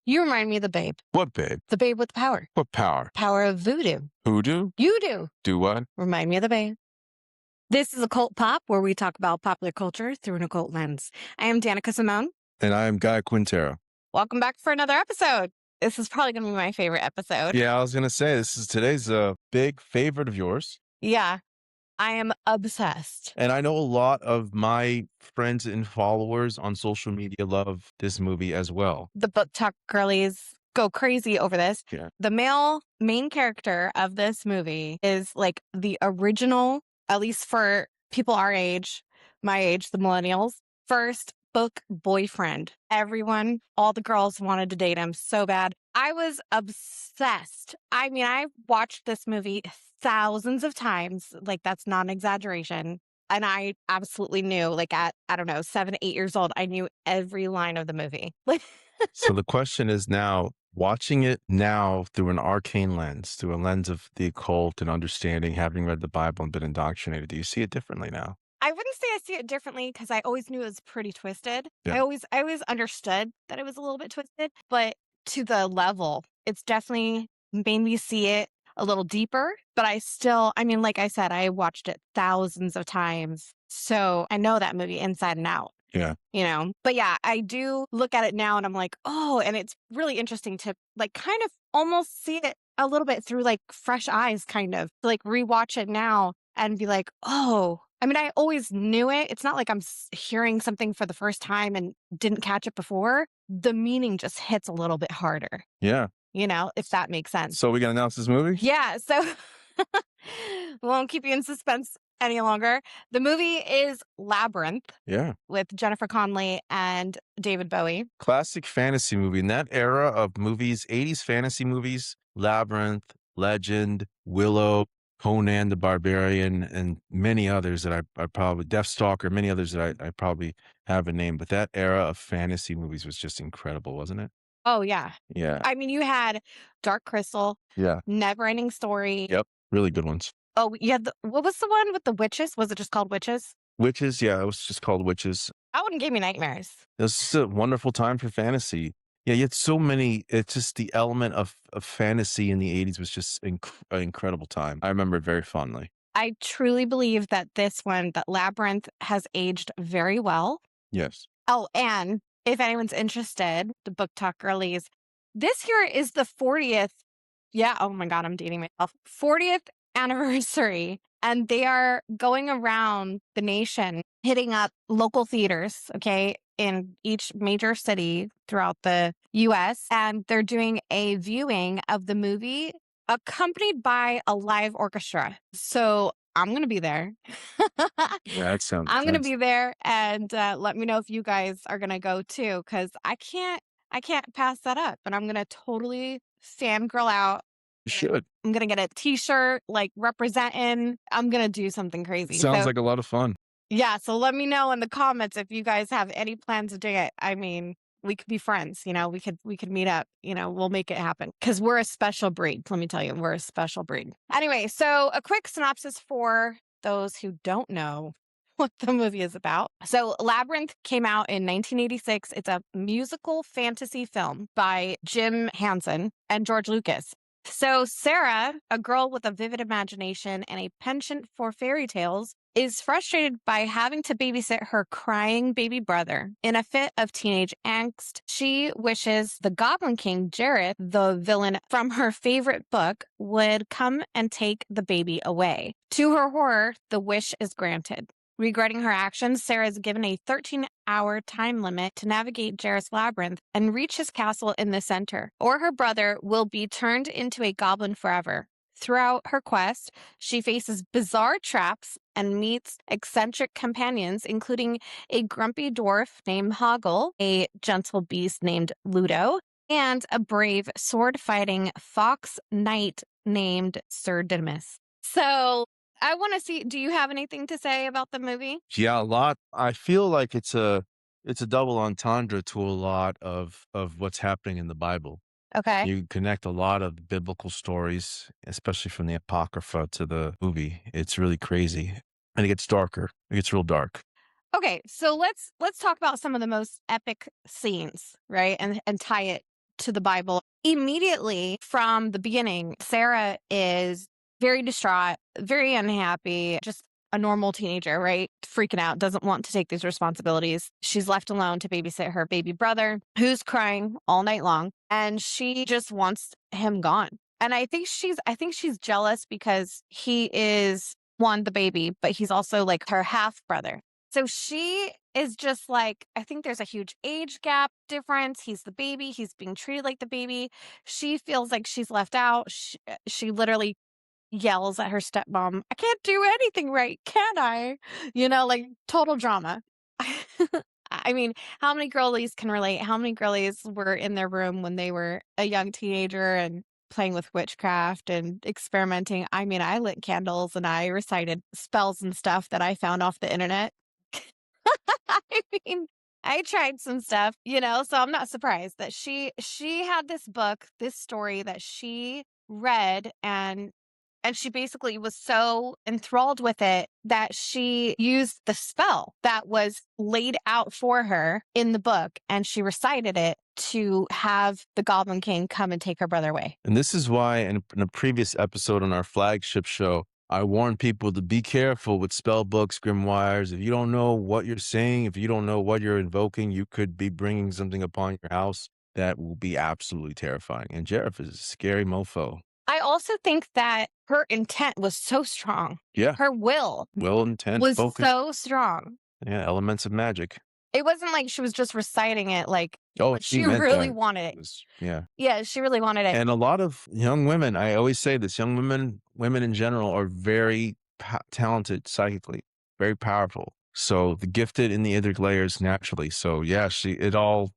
You remind me of the babe. What babe? The babe with the power. What power? Power of voodoo. Hoodoo? You do. Do what? Remind me of the babe. This is Occult Pop, where we talk about popular culture through an occult lens. I am Danica Simone. And I am Guy Quintero. Welcome back for another episode. This is probably going to be my favorite episode. Yeah, I was going to say, this is today's big favorite of yours. Yeah, I am obsessed. And I know a lot of my friends and followers on social media love this movie as well. The book talk girlies go crazy over this. Yeah. The male main character of this movie is like the original, at least for people our age, my age, the millennials, first book boyfriend. Everyone, all the girls wanted to date him so bad. I was obsessed. I mean, I watched this movie thousands of times. Like, that's not an exaggeration. And I absolutely knew, like at, I don't know, 7, 8 years old, I knew every line of the movie. So the question is now, watching it now through an arcane lens, through a lens of the occult and understanding, having read the Bible and been indoctrinated, do you see it differently now? I wouldn't say I see it differently because I always knew it was pretty twisted. Yeah. I always understood that it was a little bit twisted, but to the level, it's definitely made me see it a little deeper. But I mean, like I said, I watched it thousands of times. So I know that movie inside and out. Yeah. You know, but yeah, I do look at it now and I'm like, oh, and it's really interesting to like kind of almost see it a little bit through like fresh eyes, kind of like rewatch it now and be like, oh, I mean, I always knew it. It's not like I'm hearing something for the first time and didn't catch it before. The meaning just hits a little bit harder. Yeah. You know, if that makes sense. So we going to announce this movie? Yeah. So won't keep you in suspense any longer. The movie is Labyrinth. Yeah. With Jennifer Connelly and David Bowie. Classic fantasy movie. In that era of movies, 80s fantasy movies, Labyrinth, Legend, Willow, Conan the Barbarian, and many others that I probably, Deathstalker, many others that I probably haven't named. But that era of fantasy movies was just incredible, wasn't it? Oh, yeah. Yeah. I mean, you had Dark Crystal. Yeah. Neverending Story. Yep. Really good ones. Oh, yeah. What was the one with the witches? Was it just called Witches? Witches. Yeah. It was just called Witches. That one gave me nightmares. It was just a wonderful time for fantasy. Yeah, you had so many. It's just the element of fantasy in the 80s was just an incredible time. I remember it very fondly. I truly believe that this one, that Labyrinth, has aged very well. Yes. Oh, and if anyone's interested, the Book Talk Girlies, this year is the 40th. Yeah. Oh my God, I'm dating myself. 40th anniversary. And they are going around the nation, hitting up local theaters, okay, in each major city throughout the US. And they're doing a viewing of the movie accompanied by a live orchestra. So I'm going to be there. Yeah, that sounds I'm going to be there. And let me know if you guys are going to go too, because I can't pass that up. And I'm going to totally fangirl out. You should. I'm going to get a t-shirt, like representing. I'm going to do something crazy. Sounds like a lot of fun. Yeah. So let me know in the comments if you guys have any plans to do it. I mean, we could be friends, you know, we could meet up, you know, we'll make it happen because we're a special breed. Let me tell you, we're a special breed. Anyway, so a quick synopsis for those who don't know what the movie is about. So Labyrinth came out in 1986. It's a musical fantasy film by Jim Henson and George Lucas. So Sarah, a girl with a vivid imagination and a penchant for fairy tales, is frustrated by having to babysit her crying baby brother. In a fit of teenage angst, she wishes the Goblin King, Jareth, the villain from her favorite book, would come and take the baby away. To her horror, the wish is granted. Regretting her actions, Sarah is given a 13-hour time limit to navigate Jareth's labyrinth and reach his castle in the center, or her brother will be turned into a goblin forever. Throughout her quest, she faces bizarre traps and meets eccentric companions, including a grumpy dwarf named Hoggle, a gentle beast named Ludo, and a brave sword-fighting fox knight named Sir Didymus. So I want to see, do you have anything to say about the movie? Yeah, a lot. I feel like it's a double entendre to a lot of what's happening in the Bible. Okay. You connect a lot of biblical stories, especially from the Apocrypha to the movie. It's really crazy. And it gets darker. It gets real dark. Okay, so let's talk about some of the most epic scenes, right? And tie it to the Bible. Immediately from the beginning, Sarah is very distraught, very unhappy, just a normal teenager, right? Freaking out, doesn't want to take these responsibilities. She's left alone to babysit her baby brother, who's crying all night long, and she just wants him gone. And I think she's jealous because he is one, the baby, but he's also like her half brother. So she is just like, I think there's a huge age gap difference. He's the baby. He's being treated like the baby. She feels like she's left out. She literally yells at her stepmom, I can't do anything right, can I? Like total drama. I mean, how many girlies can relate? How many girlies were in their room when they were a young teenager and playing with witchcraft and experimenting? I mean, I lit candles and I recited spells and stuff that I found off the internet. I mean, I tried some stuff, so I'm not surprised that she had this book, this story that she read, and she basically was so enthralled with it that she used the spell that was laid out for her in the book, and she recited it to have the Goblin King come and take her brother away. And this is why in a previous episode on our flagship show, I warn people to be careful with spell books, grimoires. If you don't know what you're saying, if you don't know what you're invoking, you could be bringing something upon your house that will be absolutely terrifying. And Jareth is a scary mofo. I also think that her intent was so strong. Yeah. Her will intent was focus. so strong. Yeah, elements of magic. It wasn't like she was just reciting it like, she really wanted it. Yeah, she really wanted it. And a lot of young women, I always say this, young women in general are very talented psychically, very powerful. So the gifted in the etheric layers naturally. So yeah, it all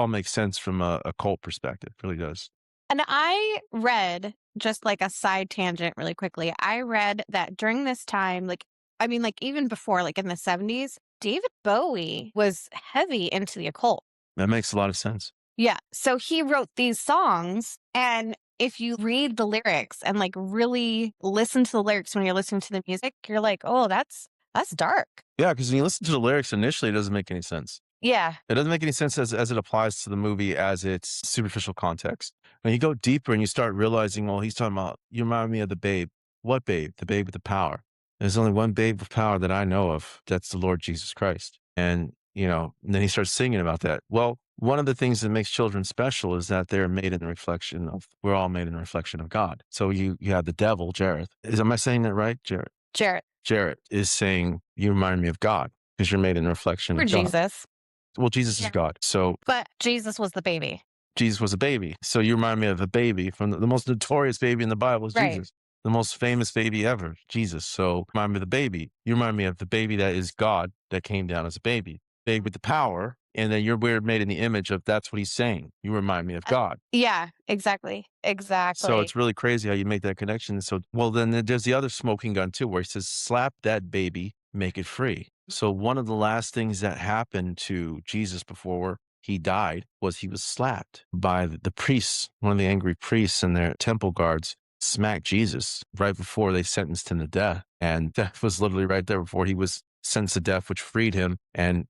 makes sense from a occult perspective. It really does. And I read, just like a side tangent really quickly, I read that during this time, even before, like in the 70s, David Bowie was heavy into the occult. That makes a lot of sense. Yeah. So he wrote these songs, and if you read the lyrics and like really listen to the lyrics when you're listening to the music, you're like, oh, that's dark. Yeah, because when you listen to the lyrics initially, it doesn't make any sense. Yeah. It doesn't make any sense as it applies to the movie as its superficial context. When you go deeper and you start realizing, well, he's talking about, you remind me of the babe. What babe? The babe with the power. There's only one babe with power that I know of. That's the Lord Jesus Christ. And, and then he starts singing about that. Well, one of the things that makes children special is that they're made in the reflection of, we're all made in the reflection of God. So you have the devil, Jareth. Am I saying that right? Jareth. Jareth is saying, you remind me of God because you're made in the reflection of God. Jesus. Well, Jesus is God. So, but Jesus was the baby. Jesus was a baby. So you remind me of a baby from the most notorious baby in the Bible is Jesus. The most famous baby ever, Jesus. So remind me of the baby. You remind me of the baby that is God that came down as a baby. Baby with the power. And then you're made in the image of that's what he's saying. You remind me of God. Yeah, exactly. So it's really crazy how you make that connection. So, well, then there's the other smoking gun too, where he says, slap that baby, make it free. So one of the last things that happened to Jesus before he died was he was slapped by the priests. One of the angry priests and their temple guards smacked Jesus right before they sentenced him to death. And death was literally right there before he was sentenced to death, which freed him. And,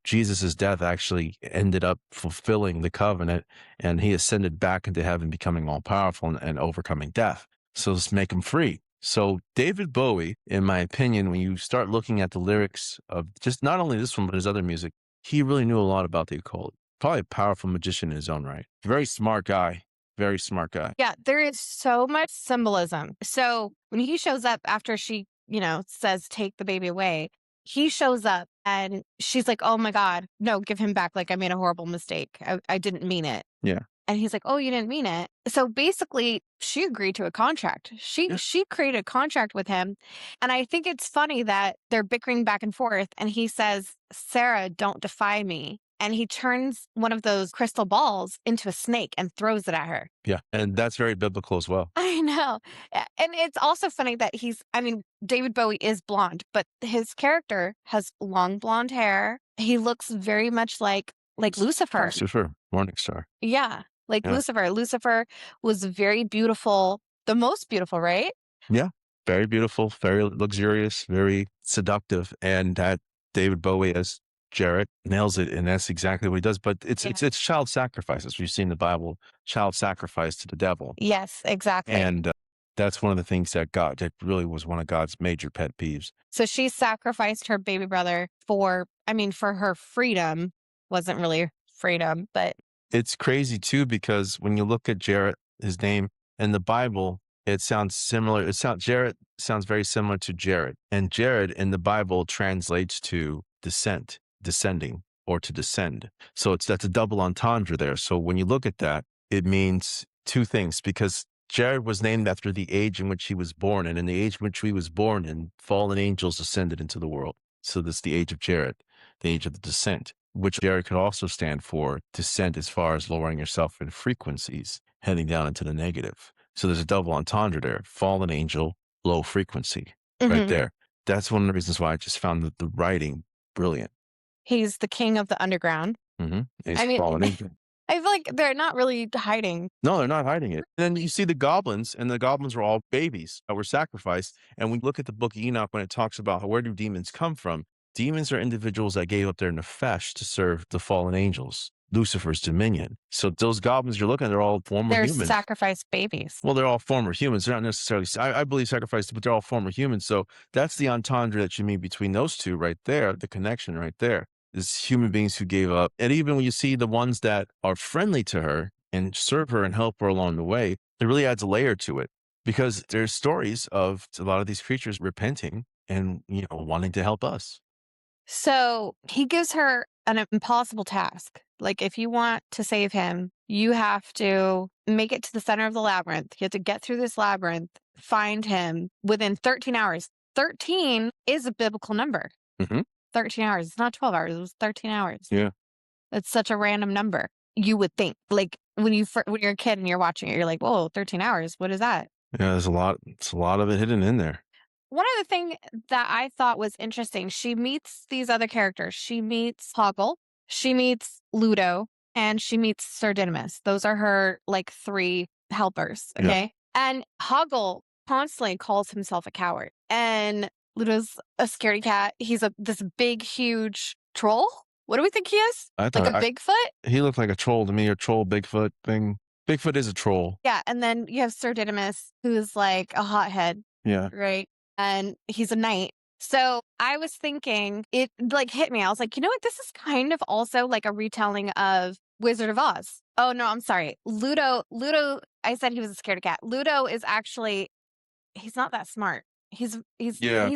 Jesus's death actually ended up fulfilling the covenant, and he ascended back into heaven, becoming all powerful and overcoming death. So let's make him free. So David Bowie, in my opinion, when you start looking at the lyrics of just not only this one, but his other music, he really knew a lot about the occult. Probably a powerful magician in his own right. Very smart guy. Very smart guy. Yeah, there is so much symbolism. So when he shows up after she, says, take the baby away, he shows up and she's like, oh my God, no, give him back. Like, I made a horrible mistake. I didn't mean it. Yeah. And he's like, oh, you didn't mean it. So basically, she agreed to a contract. She created a contract with him. And I think it's funny that they're bickering back and forth. And he says, Sarah, don't defy me. And he turns one of those crystal balls into a snake and throws it at her. Yeah. And that's very biblical as well. I know. And it's also funny that David Bowie is blonde, but his character has long blonde hair. He looks very much like Lucifer. Lucifer, Morningstar. Yeah. Lucifer. Lucifer was very beautiful, the most beautiful, right? Yeah, very beautiful, very luxurious, very seductive. And that David Bowie, as Jareth nails it, and that's exactly what he does. But it's child sacrifices. We've seen in the Bible, child sacrifice to the devil. Yes, exactly. And that's one of the things that really was one of God's major pet peeves. So she sacrificed her baby brother for her freedom. Wasn't really freedom, but It's crazy too, because when you look at Jareth, his name in the Bible, it sounds similar. Jareth sounds very similar to Jared. And Jared in the Bible translates to descending, or to descend. So that's a double entendre there. So when you look at that, it means two things, because Jared was named after the age in which he was born, and in the age in which he was born in, fallen angels ascended into the world. So that's the age of Jared, the age of the descent, which Jared could also stand for descent as far as lowering yourself in frequencies, heading down into the negative. So there's a double entendre there, fallen angel, low frequency, right there. That's one of the reasons why I just found the writing brilliant. He's the king of the underground. He's fallen angel. I feel like they're not really hiding. No, they're not hiding it. And then you see the goblins, and the goblins were all babies that were sacrificed. And we look at the book of Enoch when it talks about where do demons come from. Demons are individuals that gave up their nefesh to serve the fallen angels, Lucifer's dominion. So those goblins you're looking at, they're all former humans. They're sacrificed babies. Well, they're all former humans. They're not necessarily, I believe, sacrificed, but they're all former humans. So that's the entendre that you mean between those two right there, the connection right there. Is human beings who gave up. And even when you see the ones that are friendly to her and serve her and help her along the way, it really adds a layer to it, because there's stories of a lot of these creatures repenting and, wanting to help us. So he gives her an impossible task. Like, if you want to save him, you have to make it to the center of the labyrinth. You have to get through this labyrinth, find him within 13 hours. 13 is a biblical number. 13 hours. It's not 12 hours. It was 13 hours. Yeah. It's such a random number. You would think, like, when you're a kid and you're watching it, you're like, whoa, 13 hours. What is that? Yeah, it's a lot of it hidden in there. One other thing that I thought was interesting, she meets these other characters. She meets Hoggle, she meets Ludo, and she meets Sir Didymus. Those are her, like, 3 helpers, okay? Yeah. And Hoggle constantly calls himself a coward. And Ludo's a scaredy cat. He's this big, huge troll. What do we think he is? Like a Bigfoot? He looked like a troll to me, a troll Bigfoot thing. Bigfoot is a troll. Yeah, and then you have Sir Didymus, who's like a hothead. Yeah. Right? And he's a knight. So I was thinking, it like hit me. I was like, you know what? This is kind of also like a retelling of Wizard of Oz. Oh, no, I'm sorry. Ludo, I said he was a scaredy cat. Ludo is actually, he's not that smart. He's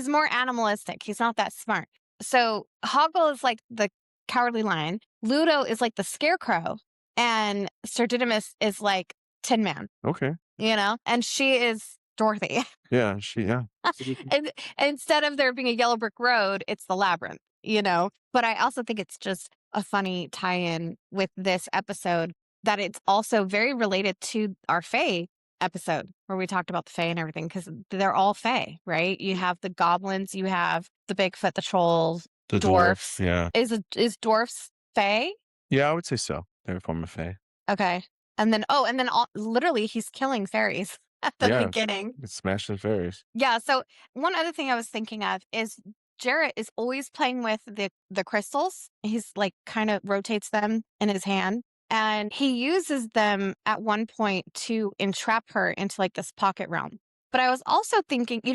more animalistic. He's not that smart. So Hoggle is like the cowardly lion. Ludo is like the scarecrow. And Sir Didymus is like Tin Man. Okay. And she is Dorothy. Yeah, And instead of there being a yellow brick road, it's the labyrinth, But I also think it's just a funny tie-in with this episode that it's also very related to our Fae episode where we talked about the Fae and everything, because they're all Fae, right? You have the goblins, you have the Bigfoot, the trolls, the dwarfs. Yeah. Is dwarfs Fae? Yeah, I would say so. They're a form of Fae. Okay. And then literally he's killing fairies at the beginning. It's smashing fairies. Yeah. So one other thing I was thinking of is Jareth is always playing with the crystals. He's like kind of rotates them in his hand. And he uses them at one point to entrap her into like this pocket realm. But I was also thinking, he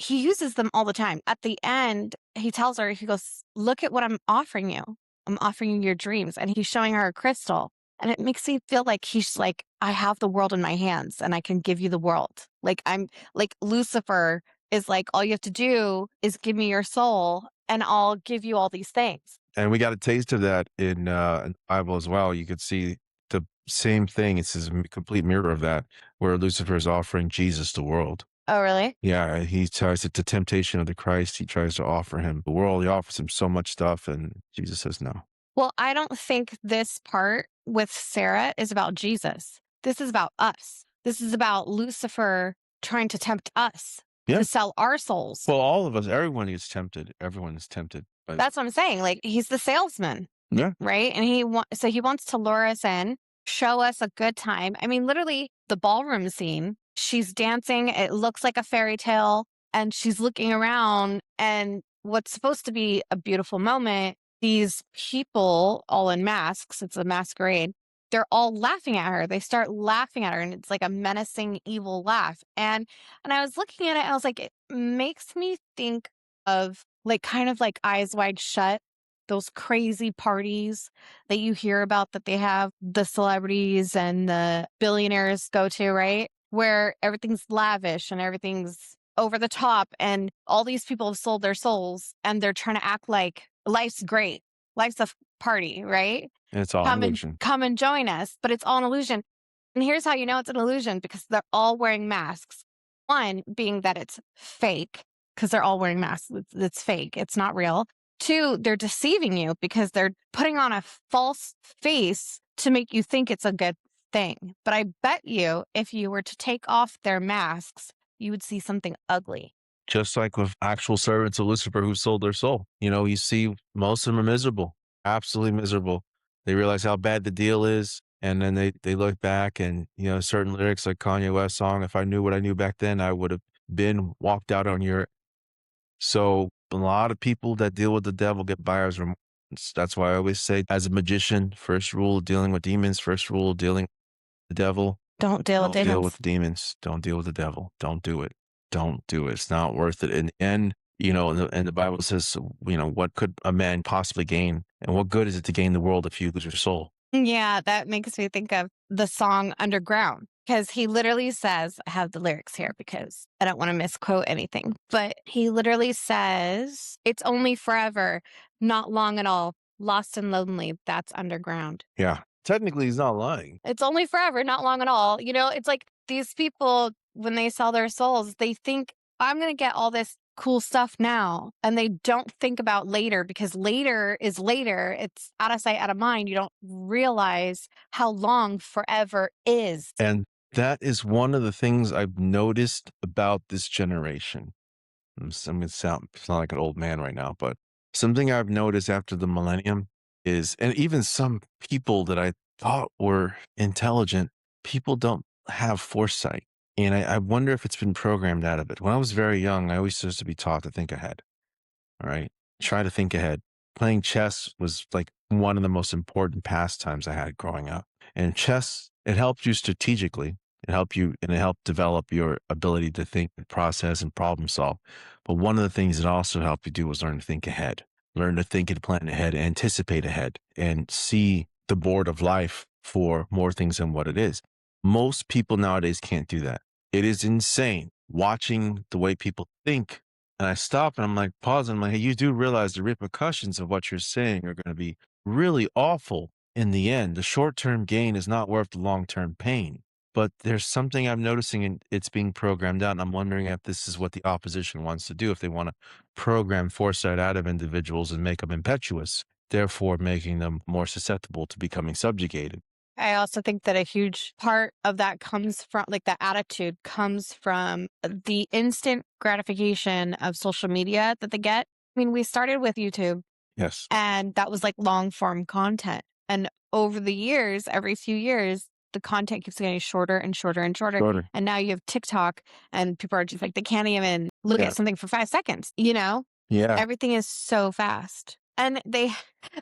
uses them all the time. At the end, he tells her, he goes, look at what I'm offering you. I'm offering you your dreams. And he's showing her a crystal. And it makes me feel like he's like, I have the world in my hands and I can give you the world. Like I'm like Lucifer is like, all you have to do is give me your soul and I'll give you all these things. And we got a taste of that in the Bible as well. You could see the same thing. It's a complete mirror of that, where Lucifer is offering Jesus the world. Oh, really? Yeah, he tries the temptation of the Christ. He tries to offer him the world. He offers him so much stuff, and Jesus says no. Well, I don't think this part with Sarah is about Jesus. This is about us. This is about Lucifer trying to tempt us to sell our souls. Well, all of us, everyone is tempted. Everyone is tempted. That's what I'm saying. Like, he's the salesman. Yeah. Right? And he wants to lure us in, show us a good time. I mean, literally the ballroom scene, she's dancing. It looks like a fairy tale and she's looking around, and what's supposed to be a beautiful moment these people all in masks, it's a masquerade, they're all laughing at her. They start laughing at her and it's like a menacing evil laugh. And I was looking at it and I was like, it makes me think of like kind of like Eyes Wide Shut, those crazy parties that you hear about that they have the celebrities and the billionaires go to, right? Where everything's lavish and everything's over the top and all these people have sold their souls and they're trying to act like life's great. Life's a party, right? And it's all an illusion. Come and join us, but it's all an illusion. And here's how you know it's an illusion because they're all wearing masks. One being that it's fake because they're all wearing masks. It's fake. It's not real. Two, they're deceiving you because they're putting on a false face to make you think it's a good thing. But I bet you if you were to take off their masks, you would see something ugly. Just like with actual servants of Lucifer who sold their soul. You know, you see most of them are miserable, absolutely miserable. They realize how bad the deal is. And then they look back and, you know, certain lyrics like Kanye West song, if I knew what I knew back then, I would have been walked out on your. So a lot of people that deal with the devil get buyer's remorse. That's why I always say, as a magician, first rule of dealing with demons, first rule of dealing with the devil, Don't deal with don't deal with demons. demons. Don't deal with the devil. Don't do it. Don't do it. It's not worth it. In the end, you know, and the Bible says, you know, what could a man possibly gain? And what good is it to gain the world if you lose your soul? Yeah, that makes me think of the song Underground because he literally says, I have the lyrics here because I don't want to misquote anything, but he literally says, it's only forever, not long at all, lost and lonely. That's underground. Yeah. Technically, he's not lying. It's only forever, not long at all. You know, it's like these people, when they sell their souls, they think, I'm going to get all this cool stuff now. And they don't think about later because later is later. It's out of sight, out of mind. You don't realize how long forever is. And that is one of the things I've noticed about this generation. I'm going to sound like an old man right now, but something I've noticed after the millennium is, and even some people that I thought were intelligent, people don't have foresight. And I wonder if it's been programmed out of it. When I was very young, I always used to be taught to think ahead. All right. Try to think ahead. Playing chess was like one of the most important pastimes I had growing up. And chess, it helped you strategically. It helped you and it helped develop your ability to think and process and problem solve. But one of the things it also helped you do was learn to think ahead, learn to think and plan ahead, anticipate ahead, and see the board of life for more things than what it is. Most people nowadays can't do that. It is insane watching the way people think. And I stop and I'm like, pause. And I'm like, hey, you do realize the repercussions of what you're saying are going to be really awful in the end. The short term gain is not worth the long term pain. But there's something I'm noticing and it's being programmed out. And I'm wondering if this is what the opposition wants to do, if they want to program foresight out of individuals and make them impetuous, therefore making them more susceptible to becoming subjugated. I also think that a huge part of that comes from, like, the attitude comes from the instant gratification of social media that they get. I mean, we started with YouTube. Yes. And that was like long form content. And over the years, every few years, the content keeps getting shorter and shorter and shorter. Shorter. And now you have TikTok and people are just like, they can't even look Yeah. at something for 5 seconds, you know? Yeah. Everything is so fast. And they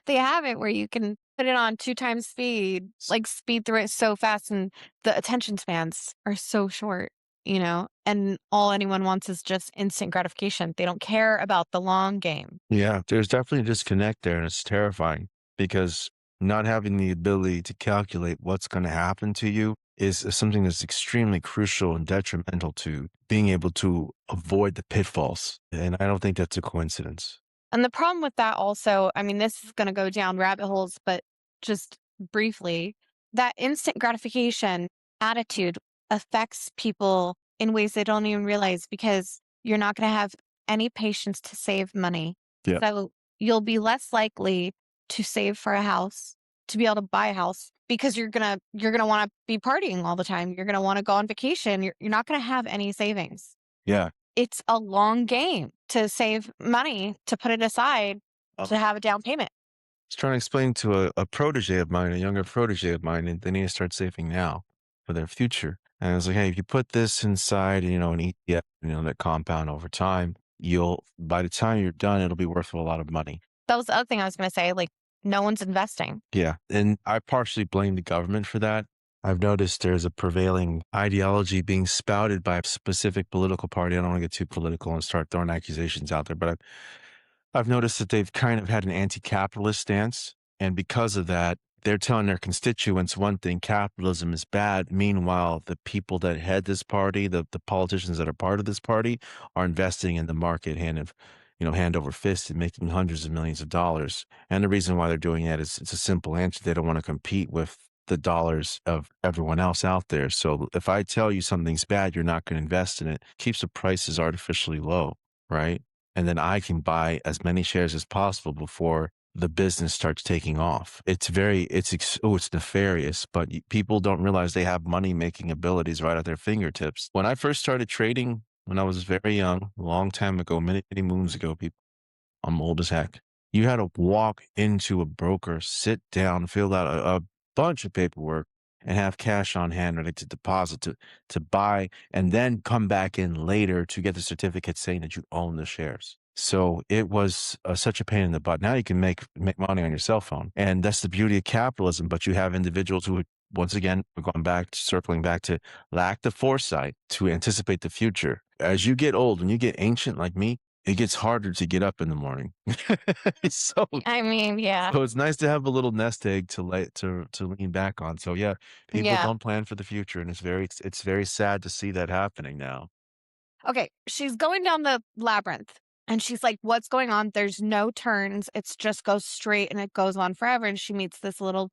have it where you can put it on 2 times speed, like speed through it so fast and the attention spans are so short, you know? And all anyone wants is just instant gratification. They don't care about the long game. Yeah. There's definitely a disconnect there and it's terrifying because not having the ability to calculate what's going to happen to you is something that's extremely crucial and detrimental to being able to avoid the pitfalls. And I don't think that's a coincidence. And the problem with that also, I mean, this is going to go down rabbit holes, but just briefly, that instant gratification attitude affects people in ways they don't even realize because you're not going to have any patience to save money. Yeah. So you'll be less likely to save for a house, to be able to buy a house because you're going to want to be partying all the time. You're going to want to go on vacation. You're not going to have any savings. Yeah. It's a long game to save money, to put it aside, to have a down payment. I was trying to explain to a protege of mine, a younger protege of mine, and they need to start saving now for their future. And I was like, hey, if you put this inside, you know, an ETF, you know, that compound over time, by the time you're done, it'll be worth a lot of money. That was the other thing I was going to say. Like, no one's investing. Yeah. And I partially blame the government for that. I've noticed there's a prevailing ideology being spouted by a specific political party. I don't want to get too political and start throwing accusations out there, but I've noticed that they've kind of had an anti-capitalist stance. And because of that, they're telling their constituents one thing, capitalism is bad. Meanwhile, the people that head this party, the politicians that are part of this party are investing in the market hand over fist and making hundreds of millions of dollars. And the reason why they're doing that is it's a simple answer. They don't want to compete with the dollars of everyone else out there. So if I tell you something's bad, you're not going to invest in it. Keeps the prices artificially low, right? And then I can buy as many shares as possible before the business starts taking off. It's nefarious, but people don't realize they have money making abilities right at their fingertips. When I first started trading, when I was very young, a long time ago, many, many moons ago, people, I'm old as heck. You had to walk into a broker, sit down, fill out a bunch of paperwork, and have cash on hand ready to deposit to buy, and then come back in later to get the certificate saying that you own the shares. So it was such a pain in the butt. Now you can make money on your cell phone, and that's the beauty of capitalism. But you have individuals who, once again, we're circling back to lack the foresight to anticipate the future. As you get old, when you get ancient like me, it gets harder to get up in the morning. So I mean, yeah. so it's nice to have a little nest egg to lean back on. So yeah, people Yeah. don't plan for the future, and it's very sad to see that happening now. Okay, she's going down the labyrinth and she's like, what's going on? There's no turns. It's just goes straight and it goes on forever. And she meets this little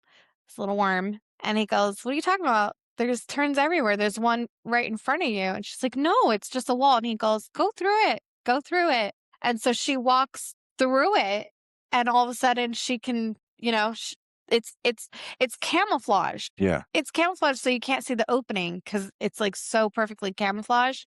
worm and he goes, what are you talking about? There's turns everywhere. There's one right in front of you. And she's like, no, it's just a wall. And he goes, go through it. Go through it. And so she walks through it and all of a sudden she can, it's camouflage. Yeah. It's camouflage so you can't see the opening because it's like so perfectly camouflaged.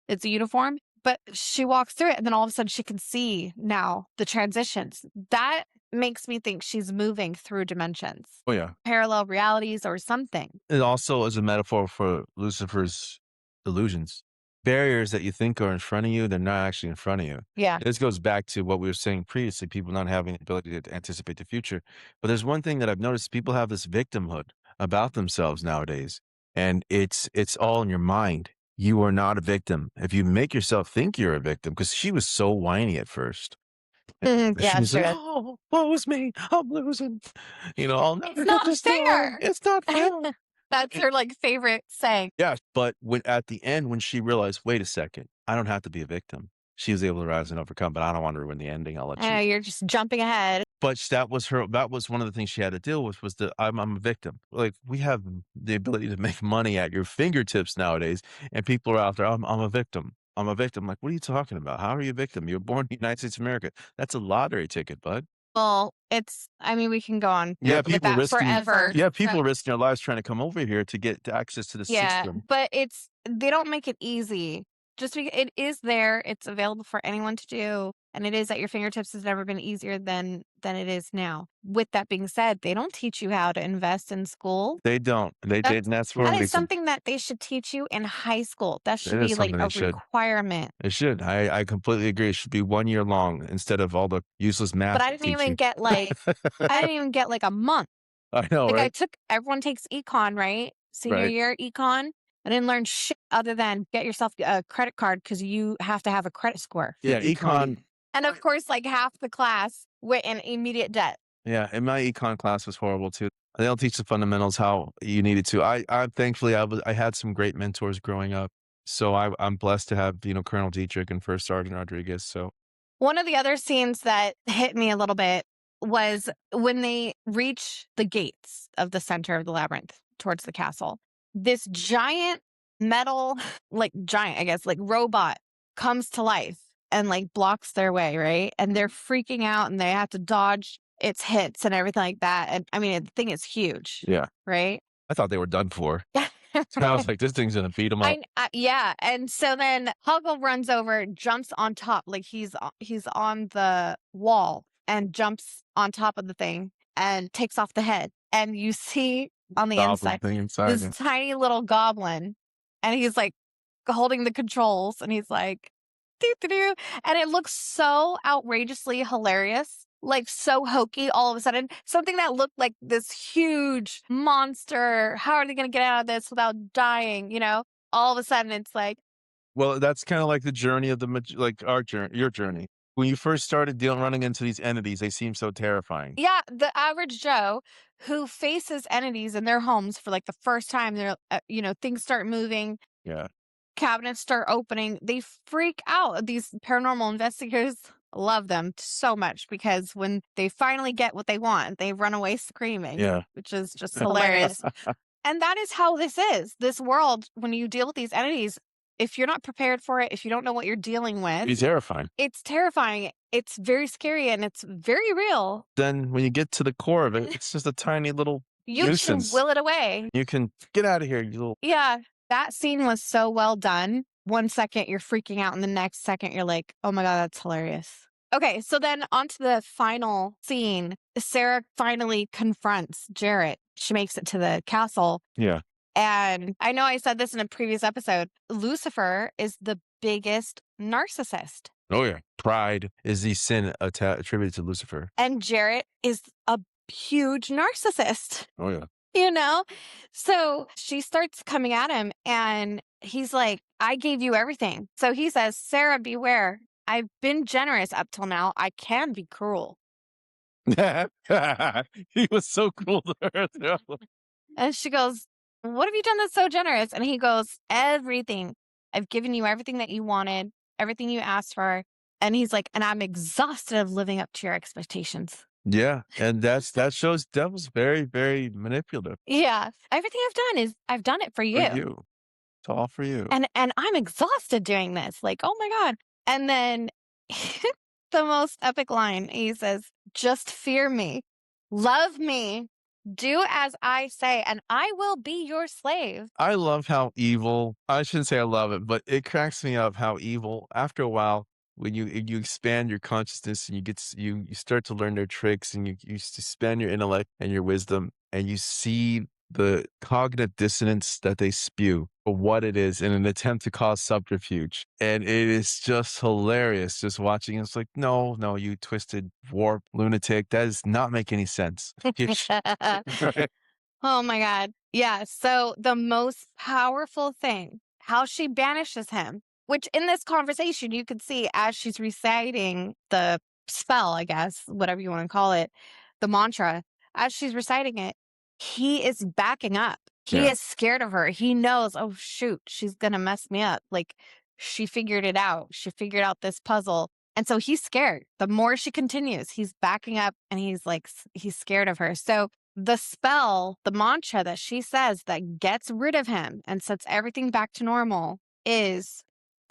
It's a uniform, but she walks through it and then all of a sudden she can see now the transitions. That makes me think she's moving through dimensions, Oh yeah. parallel realities or something. It also is a metaphor for Lucifer's illusions. Barriers that you think are in front of you, they're not actually in front of you. Yeah. This goes back to what we were saying previously, people not having the ability to anticipate the future. But there's one thing that I've noticed, people have this victimhood about themselves nowadays, and it's all in your mind. You are not a victim. If you make yourself think you're a victim, because she was so whiny at first. Yeah, She's like, sure. oh, what was me? I'm losing. I'll never It's get not this fair. done. It's not fair. That's her like favorite saying. Yeah, but at the end, when she realized, wait a second, I don't have to be a victim. She was able to rise and overcome, but I don't want to ruin the ending. I'll let you. You're just jumping ahead. But that was one of the things she had to deal with, was that I'm a victim. Like, we have the ability to make money at your fingertips nowadays, and people are out there, I'm a victim. I'm a victim. Like, what are you talking about? How are you a victim? You were born in the United States of America. That's a lottery ticket, bud. Well, we can go on Yeah, with that forever. Yeah, people are risking their lives trying to come over here to get access to the system. But they don't make it easy. Just because it is there, it's available for anyone to do, and it is at your fingertips. Has never been easier than it is now. With that being said, they don't teach you how to invest in school. They don't. They did, and that's that is something that they should teach you in high school. That should be like a requirement. It should. I completely agree. It should be 1 year long instead of all the useless math. But I didn't even get like a month. I know, right? Everyone takes econ, right? Senior year econ. I didn't learn shit other than get yourself a credit card because you have to have a credit score. Yeah, econ. And of course, like half the class went in immediate debt. Yeah, and my econ class was horrible too. They don't teach the fundamentals how you needed to. I thankfully I had some great mentors growing up, so I'm blessed to have Colonel Dietrich and First Sergeant Rodriguez. So one of the other scenes that hit me a little bit was when they reach the gates of the center of the labyrinth towards the castle. This giant metal, like robot comes to life and like blocks their way, right? And they're freaking out and they have to dodge its hits and everything like that. And I mean, the thing is huge. Yeah. Right? I thought they were done for. So I was like, this thing's going to beat them up. Yeah. And so then Huggle runs over, jumps on top, like he's on the wall and jumps on top of the thing and takes off the head. And you see on the inside this tiny little goblin, and he's like holding the controls and he's like, doo-doo-doo. And it looks so outrageously hilarious like so hokey all of a sudden. Something that looked like this huge monster. How are they going to get out of this without dying? All of a sudden it's like, Well, that's kind of like the journey of like our journey, your journey. When you first started running into these entities, they seem so terrifying. yeah, the average Joe who faces entities in their homes for like the first time, they're, things start moving. Yeah. Cabinets start opening, they freak out. These paranormal investigators love them so much because when they finally get what they want, they run away screaming, Yeah. which is just hilarious. And that is how this is. This world, when you deal with these entities, if you're not prepared for it, if you don't know what you're dealing with, It's terrifying. it's terrifying. It's very scary and it's very real. Then when you get to the core of it, it's just a tiny little You nuisance. can will it away. You can get out of here, you little. Yeah, that scene was so well done. 1 second you're freaking out, and the next second you're like, oh my God, that's hilarious. Okay, so then on to the final scene. Sarah finally confronts Jareth. She makes it to the castle. Yeah. And I know I said this in a previous episode. Lucifer is the biggest narcissist. Oh, yeah. Pride is the sin attributed to Lucifer. And Jareth is a huge narcissist. Oh, yeah. So she starts coming at him and he's like, I gave you everything. So he says, Sarah, beware. I've been generous up till now. I can be cruel. He was so cool to her. And she goes, what have you done that's so generous? And he goes, everything. I've given you everything that you wanted, everything you asked for. And he's like, and I'm exhausted of living up to your expectations. Yeah. And that shows that was very, very manipulative. Yeah. Everything I've done is I've done it for you. For you. It's all for you. And I'm exhausted doing this. Like, oh my God. And then the most epic line, he says, just fear me, love me, do as I say, and I will be your slave. I love how evil, I shouldn't say I love it, but it cracks me up how evil, after a while, when you expand your consciousness and you start to learn their tricks and you expand your intellect and your wisdom and you see the cognitive dissonance that they spew for what it is in an attempt to cause subterfuge. And it is just hilarious just watching. It's like, no, you twisted warp lunatic. That does not make any sense. Oh my God. Yeah. So the most powerful thing, how she banishes him, which in this conversation, you could see as she's reciting the spell, I guess, whatever you want to call it, the mantra, as she's reciting it, he is backing up. He Yeah. is scared of her. He knows, oh, shoot, she's going to mess me up. Like she figured it out. She figured out this puzzle. And so he's scared. The more she continues, he's backing up and he's like, he's scared of her. So the spell, the mantra that she says that gets rid of him and sets everything back to normal is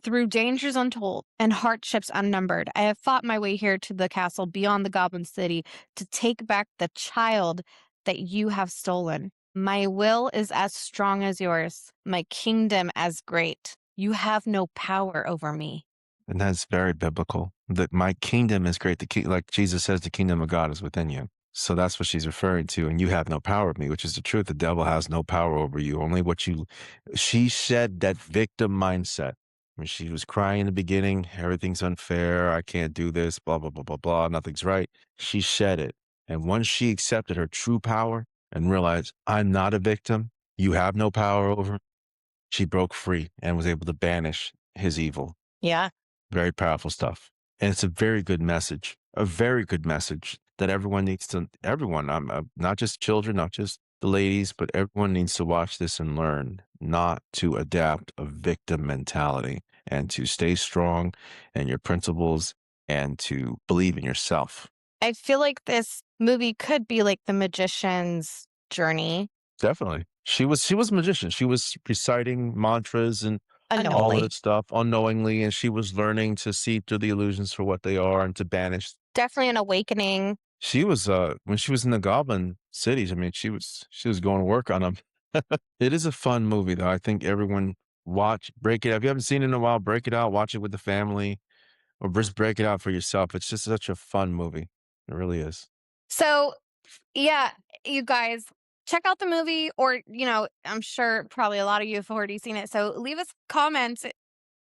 through dangers untold and hardships unnumbered. I have fought my way here to the castle beyond the Goblin City to take back the child that you have stolen. My will is as strong as yours, my kingdom as great. You have no power over me. And that's very biblical. That my kingdom is great. Like Jesus says, the kingdom of God is within you. So that's what she's referring to. And you have no power of me, which is the truth. The devil has no power over you. Only she shed that victim mindset. When she was crying in the beginning, everything's unfair. I can't do this, blah, blah, blah, blah, blah. Nothing's right. She shed it. And once she accepted her true power and realized, I'm not a victim, you have no power over me, she broke free and was able to banish his evil. Yeah. Very powerful stuff. And it's a very good message that everyone needs to, not just children, not just the ladies, but everyone needs to watch this and learn not to adapt a victim mentality and to stay strong in your principles and to believe in yourself. I feel like this movie could be like the magician's journey. Definitely. She was a magician. She was reciting mantras and all of that stuff unknowingly, and she was learning to see through the illusions for what they are and to banish. Definitely an awakening. She was when she was in the Goblin cities, I mean, she was going to work on them. It is a fun movie though. I think everyone break it out. If you haven't seen it in a while, break it out, watch it with the family, or just break it out for yourself. It's just such a fun movie. It really is. So yeah, you guys check out the movie, or, I'm sure probably a lot of you have already seen it. So leave us comments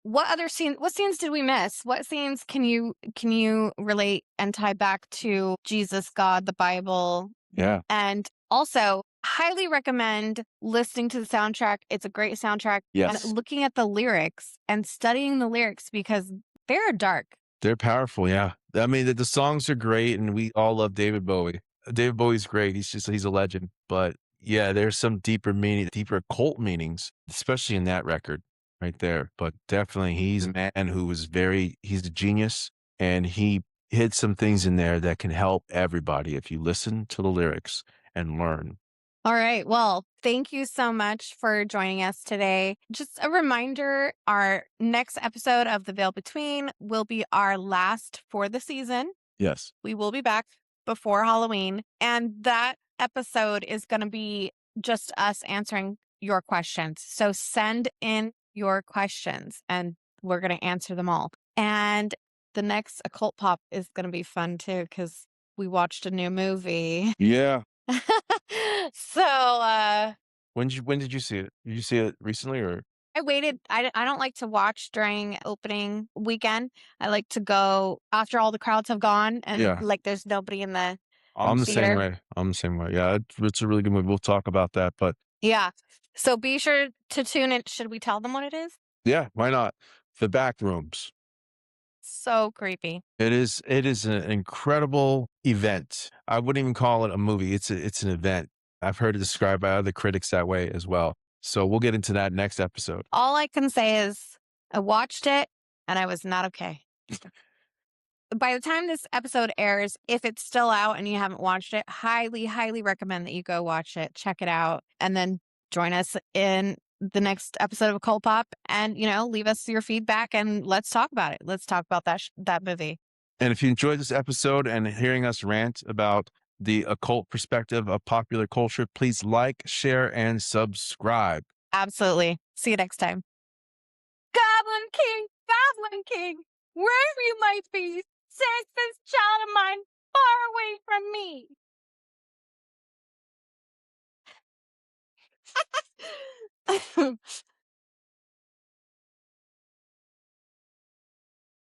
what other what scenes did we miss? What scenes can you relate and tie back to Jesus, God, the Bible? Yeah. And also, highly recommend listening to the soundtrack. It's a great soundtrack. Yes. And looking at the lyrics and studying the lyrics because they're dark. They're powerful, yeah. I mean, the songs are great, and we all love David Bowie. David Bowie's great. He's a legend. But yeah, there's some deeper meaning, deeper occult meanings, especially in that record right there. But definitely, he's a man who was he's a genius, and he hid some things in there that can help everybody if you listen to the lyrics and learn. All right. Well, thank you so much for joining us today. Just a reminder, our next episode of The Veil Between will be our last for the season. Yes. We will be back before Halloween. And that episode is going to be just us answering your questions. So send in your questions and we're going to answer them all. And the next Occult Pop is going to be fun too, because we watched a new movie. Yeah. So, when did you see it? Did you see it recently or? I waited. I don't like to watch during opening weekend. I like to go after all the crowds have gone and like there's nobody in the I'm the theater. same way. I'm the same way. Yeah, it's a really good movie. We'll talk about that, but Yeah. So be sure to tune in. Should we tell them what it is? yeah, why not? The Backrooms. So creepy. It is an incredible event. I wouldn't even call it a movie. It's an event. I've heard it described by other critics that way as well. So we'll get into that next episode. All I can say is I watched it and I was not okay. By the time this episode airs, if it's still out and you haven't watched it, highly, highly recommend that you go watch it, check it out, and then join us in the next episode of Occult Pop and, leave us your feedback and let's talk about it. Let's talk about that movie. And if you enjoyed this episode and hearing us rant about the occult perspective of popular culture, please like, share, and subscribe. Absolutely. See you next time. Goblin King, wherever you might be, send this child of mine far away from me.